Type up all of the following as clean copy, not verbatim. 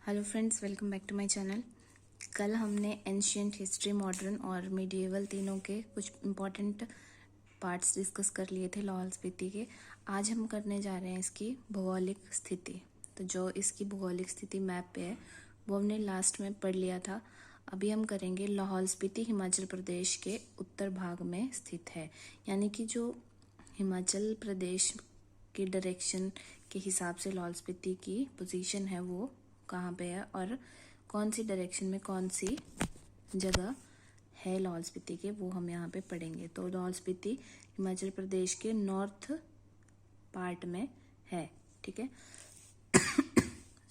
Hello friends, welcome back to my channel. कल हमने ancient history, modern और medieval तीनों के कुछ इम्पॉर्टेंट पार्ट्स डिस्कस कर लिए थे लाहौल स्पीति के। आज हम करने जा रहे हैं इसकी भौगोलिक स्थिति। तो जो इसकी भौगोलिक स्थिति मैप पे है वो हमने लास्ट में पढ़ लिया था। अभी हम करेंगे लाहौल स्पीति हिमाचल प्रदेश के उत्तर भाग में स्थित है, यानी कि जो हिमाचल प्रदेश के डायरेक्शन के हिसाब से लाहौल स्पीति की पोजीशन है वो कहाँ पे है और कौन सी डायरेक्शन में कौन सी जगह है लाहौल स्पीति के, वो हम यहाँ पे पढ़ेंगे। तो लाहौल स्पीति हिमाचल प्रदेश के नॉर्थ पार्ट में है, ठीक है।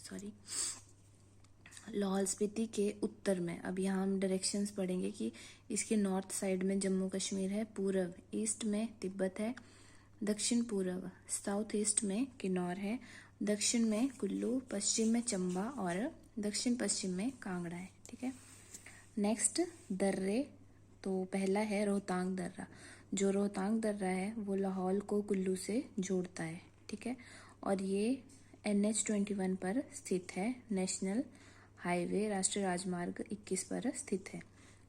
सॉरी, लाहौल स्पीति के उत्तर में अब यहाँ हम डायरेक्शंस पढ़ेंगे कि इसके नॉर्थ साइड में जम्मू कश्मीर है, पूर्व ईस्ट में तिब्बत है, दक्षिण पूर्व साउथ ईस्ट में किन्नौर है, दक्षिण में कुल्लू, पश्चिम में चंबा और दक्षिण पश्चिम में कांगड़ा है, ठीक है। नेक्स्ट दर्रे, तो पहला है रोहतांग दर्रा। जो रोहतांग दर्रा है वो लाहौल को कुल्लू से जोड़ता है, ठीक है, और ये NH-21 पर स्थित है, नेशनल हाईवे राष्ट्रीय राजमार्ग 21 पर स्थित है।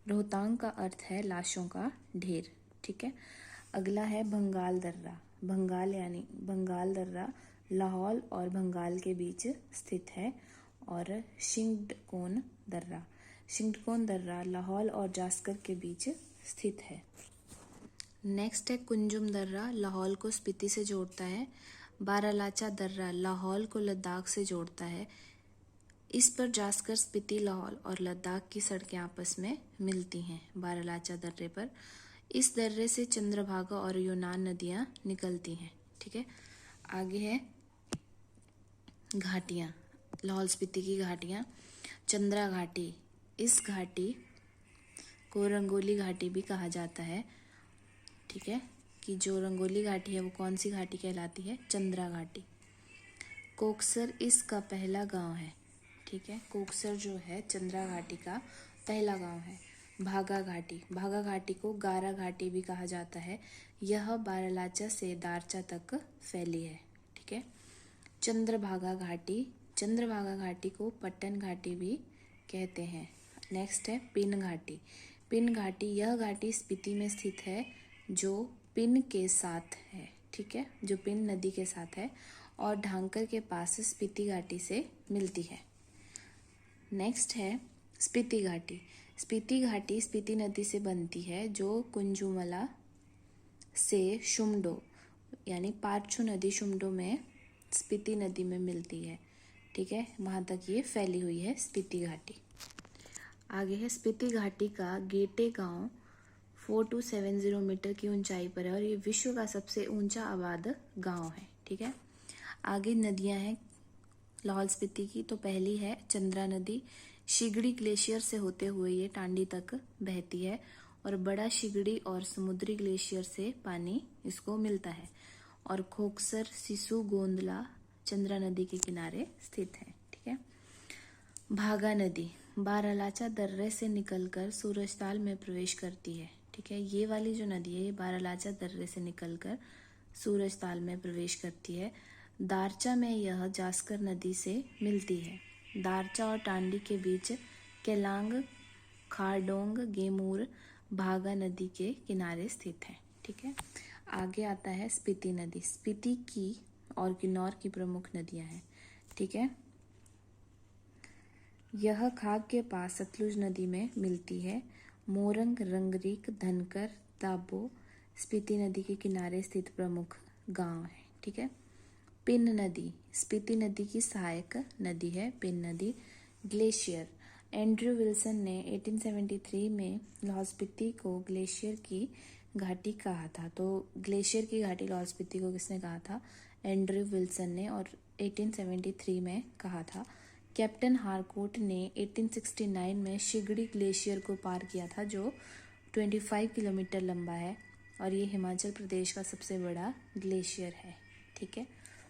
रोहतांग का अर्थ है लाशों का ढेर, ठीक है। अगला है भंगाल दर्रा। भंगाल यानी बंगाल दर्रा लाहौल और भंगाल के बीच स्थित है। और शिंगटकोन दर्रा, शिंगटकोन दर्रा लाहौल और जास्कर के बीच स्थित है। नेक्स्ट है कुंजुम दर्रा, लाहौल को स्पीति से जोड़ता है। बारालाचा दर्रा लाहौल को लद्दाख से जोड़ता है। इस पर जास्कर, स्पीति, लाहौल और लद्दाख की सड़कें आपस में मिलती हैं बारालाचा दर्रे पर। इस दर्रे से चंद्रभागा और यूनान नदियां निकलती हैं, ठीक है। आगे है घाटियाँ, लाहौल स्पीति की घाटियाँ। चंद्रा घाटी, इस घाटी को रंगोली घाटी भी कहा जाता है, ठीक है, कि जो रंगोली घाटी है वो कौन सी घाटी कहलाती है? चंद्रा घाटी। कोकसर इसका पहला गांव है, ठीक है। कोकसर जो है चंद्रा घाटी का पहला गांव है। भागा घाटी, भागा घाटी को गारा घाटी भी कहा जाता है। यह बारालाचा से दारचा तक फैली है, ठीक है। चंद्रभागा घाटी, चंद्रभागा घाटी को पट्टन घाटी भी कहते हैं। नेक्स्ट है पिन घाटी। पिन घाटी, यह घाटी स्पीति में स्थित है जो पिन के साथ है, ठीक है, जो पिन नदी के साथ है और ढांकर के पास स्पीति घाटी से मिलती है। नेक्स्ट है स्पीति घाटी। स्पीति घाटी स्पीति नदी से बनती है जो कुंजुमला से शुमडो यानी पारछू नदी शुमडो में स्पीति नदी में मिलती है, ठीक है। वहाँ तक ये फैली हुई है स्पीति घाटी। आगे है स्पीति घाटी का गेटे गांव 4270 मीटर की ऊंचाई पर है और ये विश्व का सबसे ऊंचा आबाद गांव है, ठीक है। आगे नदियां हैं लाहौल स्पीति की। तो पहली है चंद्रा नदी, शिगड़ी ग्लेशियर से होते हुए ये टांडी तक बहती है और बड़ा शिगड़ी और समुद्री ग्लेशियर से पानी इसको मिलता है। और खोकसर, सिसु, गोंदला चंद्रा नदी के किनारे स्थित है, ठीक है। भागा नदी बारालाचा दर्रे से निकलकर सूरजताल में प्रवेश करती है, ठीक है। ये वाली जो नदी है ये बारालाचा दर्रे से निकलकर सूरजताल में प्रवेश करती है। दारचा में यह जास्कर नदी से मिलती है। दारचा और टांडी के बीच केलांग, खारडोंग, गेमूर भागा नदी के किनारे स्थित है, ठीक है। आगे आता है स्पीति नदी। स्पीति की और किन्नौर की प्रमुख नदियां हैं, ठीक है। यह खाग के पास सतलुज नदी में मिलती है। मोरंग, रंगरीक, धनकर, ताबो स्पीति नदी के किनारे स्थित प्रमुख गांव है, ठीक है। पिन नदी स्पीति नदी की सहायक नदी है। पिन नदी। ग्लेशियर, एंड्रयू विल्सन ने 1873 में लाहौल स्पीति को ग्लेशियर की घाटी कहा था। तो ग्लेशियर की घाटी लाहौल स्पीति को किसने कहा था? एंड्रयू विल्सन ने, और 1873 में कहा था। कैप्टन हारकोट ने 1869 में शिगड़ी ग्लेशियर को पार किया था जो 25 किलोमीटर लंबा है और ये हिमाचल प्रदेश का सबसे बड़ा ग्लेशियर है, ठीक है।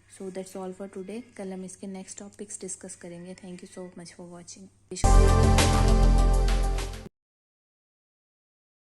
So that's all for today. कल हम इसके नेक्स्ट टॉपिक्स डिस्कस करेंगे। Thank you so much for watching.